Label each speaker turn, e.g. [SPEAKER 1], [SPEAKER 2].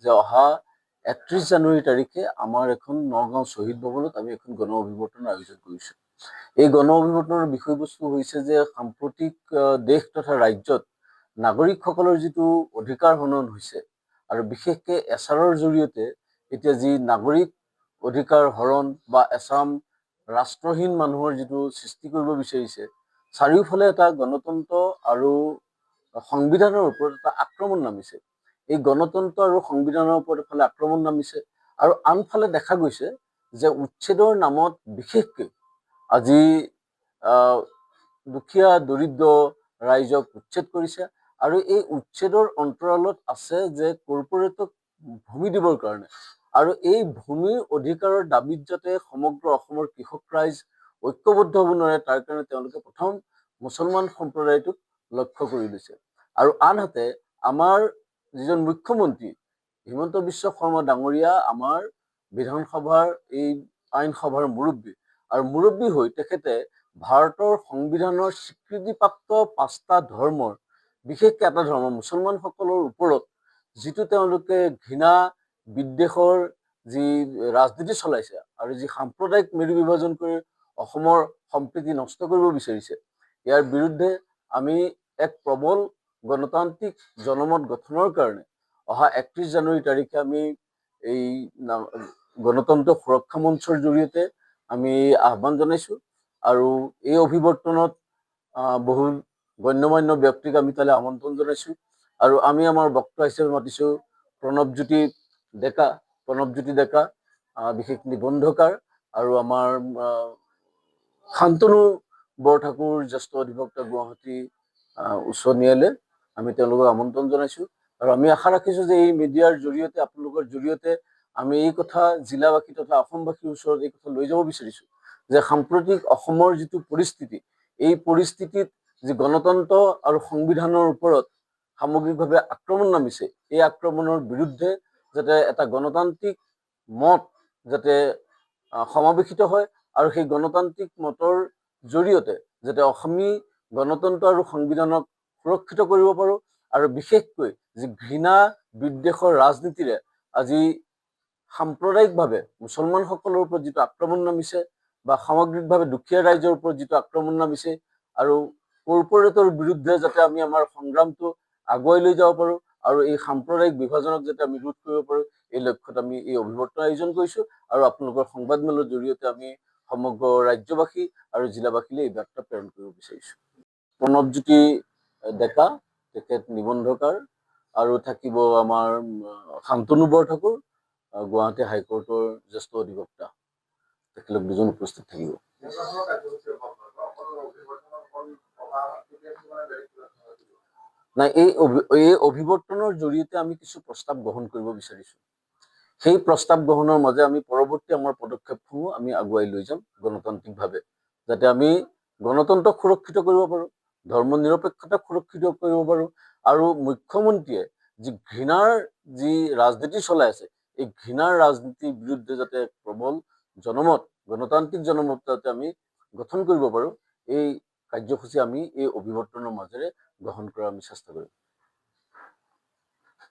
[SPEAKER 1] যে অহা ৩১ জানুৱাৰী তাৰিখে আমাৰ এখন নগাঁও শ্বহীদ ভৱনত আমি এখন গণ অভিৱৰ্তনৰ আয়োজন কৰিছোঁ। এই গণ অভিৱৰ্তনৰ বিষয়বস্তু হৈছে যে সাম্প্ৰতিক দেশ তথা ৰাজ্যত নাগৰিকসকলৰ যিটো অধিকাৰ হনন হৈছে আৰু বিশেষকৈ এছাৰৰ জৰিয়তে এতিয়া যি নাগৰিক অধিকাৰ হৰণ বা এছাম ৰাষ্ট্ৰহীন মানুহৰ যিটো সৃষ্টি কৰিব বিচাৰিছে, চাৰিওফালে এটা গণতন্ত্ৰ আৰু সংবিধানৰ ওপৰত এটা আক্ৰমণ নামিছে। এই গণতন্ত্ৰ আৰু সংবিধানৰ ওপৰত এফালে আক্ৰমণ নামিছে আৰু আনফালে দেখা গৈছে যে উচ্ছেদৰ নামত বিশেষকৈ আজি দুখীয়া দৰিদ্ৰ ৰাইজক উচ্ছেদ কৰিছে আৰু এই উচ্ছেদৰ অন্তৰালত আছে যে কৰ্পৰেটক ভূমি দিবৰ কাৰণে আৰু এই ভূমিৰ অধিকাৰৰ দাবীত যাতে সমগ্ৰ অসমৰ কৃষক ৰাইজ ঐক্যবদ্ধ হ'ব নোৱাৰে তাৰ কাৰণে তেওঁলোকে প্ৰথম মুছলমান সম্প্ৰদায়টোক লক্ষ্য কৰি লৈছে। আৰু আনহাতে আমাৰ যিজন মুখ্যমন্ত্ৰী হিমন্ত বিশ্ব শৰ্মা ডাঙৰীয়া আমাৰ বিধানসভাৰ এই আইনসভাৰ মুৰব্বী আৰু মুৰব্বী হৈ তেখেতে ভাৰতৰ সংবিধানৰ স্বীকৃতিপ্ৰাপ্ত ৫টা ধৰ্মৰ বিশেষকৈ এটা ধৰ্ম মুছলমানসকলৰ ওপৰত যিটো তেওঁলোকে ঘৃণা বিদ্বেষৰ যি ৰাজনীতি চলাইছে আৰু যি সাম্প্ৰদায়িক মেৰু বিভাজন কৰি অসমৰ সম্প্ৰীতি নষ্ট কৰিব বিচাৰিছে, ইয়াৰ বিৰুদ্ধে আমি এক প্ৰবল গণতান্ত্ৰিক জনমত গঠনৰ কাৰণে অহা ৩১ জানুৱাৰী তাৰিখে আমি এই গণতন্ত্ৰ সুৰক্ষা মঞ্চৰ জৰিয়তে আমি আহ্বান জনাইছোঁ আৰু এই অভিৱৰ্তনত বহু গণ্যমান্য ব্যক্তিক আমি তালৈ আমন্ত্ৰণ জনাইছোঁ আৰু আমি আমাৰ বক্তা হিচাপে মাতিছোঁ প্ৰণৱজ্যোতি ডেকা বিশেষ নিবন্ধকাৰ আৰু আমাৰ শান্তনু বৰঠাকুৰ জ্যেষ্ঠ অধিবক্তা গুৱাহাটী উচ্চ ন্যায়ালয়, আমি তেওঁলোকক আমন্ত্ৰণ জনাইছোঁ আৰু আমি আশা ৰাখিছোঁ যে এই মিডিয়াৰ জৰিয়তে আপোনালোকৰ জৰিয়তে আমি এই কথা জিলাবাসী তথা অসমবাসীৰ ওচৰত এই কথা লৈ যাব বিচাৰিছোঁ যে সাম্প্ৰতিক অসমৰ যিটো পৰিস্থিতি, এই পৰিস্থিতিত যি গণতন্ত্ৰ আৰু সংবিধানৰ ওপৰত সামগ্ৰিকভাৱে আক্ৰমণ নামিছে, এই আক্ৰমণৰ বিৰুদ্ধে যাতে এটা গণতান্ত্ৰিক মত যাতে সমাৱেশিত হয় আৰু সেই গণতান্ত্ৰিক মতৰ জৰিয়তে যাতে অসমী গণতন্ত্ৰ আৰু সংবিধানক সুৰক্ষিত কৰিব পাৰোঁ আৰু বিশেষকৈ যি ঘৃণা বিদ্বেষৰ ৰাজনীতিৰে আজি সাম্প্ৰদায়িকভাৱে মুছলমানসকলৰ ওপৰত যিটো আক্ৰমণ নামিছে বা সামগ্ৰিকভাৱে দুখীয়া ৰাইজৰ ওপৰত যিটো আক্ৰমণ নামিছে আৰু কৰ্পৰেটৰ বিৰুদ্ধে যাতে আমি আমাৰ সংগ্ৰামটো আগুৱাই লৈ যাব পাৰোঁ আৰু এই সাম্প্ৰদায়িক বিভাজনক যাতে আমি ৰোধ কৰিব পাৰোঁ, এই লক্ষ্যত আমি এই অভিৱৰ্তন আয়োজন কৰিছোঁ আৰু আপোনালোকৰ সংবাদমেলৰ জৰিয়তে আমি সমগ্ৰ ৰাজ্যবাসী আৰু জিলাবাসীলৈ এই বাৰ্তা প্ৰেৰণ কৰিব বিচাৰিছোঁ। প্ৰণৱজ্যোতি ডেকা, তেখেত নিবন্ধকাৰ, আৰু থাকিব আমাৰ শান্তনু বৰঠাকুৰ, গুৱাহাটী হাইকোৰ্টৰ জ্যেষ্ঠ অধিবক্তা, তেখেতলোক দুজন উপস্থিত থাকিব। নাই, এই অভিৱৰ্তনৰ জৰিয়তে আমি কিছু প্ৰস্তাৱ গ্ৰহণ কৰিব বিচাৰিছোঁ। সেই প্ৰস্তাৱ গ্ৰহণৰ মাজে আমি পৰৱৰ্তী আমাৰ পদক্ষেপসমূহ আমি আগুৱাই লৈ যাম গণতান্ত্ৰিকভাৱে, যাতে আমি গণতন্ত্ৰক সুৰক্ষিত কৰিব পাৰোঁ, ধৰ্ম নিৰপেক্ষতাক সুৰক্ষিত কৰিব পাৰোঁ আৰু মুখ্যমন্ত্ৰীয়ে যি ঘৃণাৰ যি ৰাজনীতি চলাই আছে, এই ঘৃণাৰ ৰাজনীতিৰ বিৰুদ্ধে যাতে প্ৰবল জনমত, গণতান্ত্ৰিক জনমত যাতে আমি গঠন কৰিব পাৰোঁ, এই কাৰ্যসূচী আমি এই অভিৱৰ্তনৰ মাজেৰে গ্ৰহণ কৰাৰ আমি চেষ্টা কৰিম।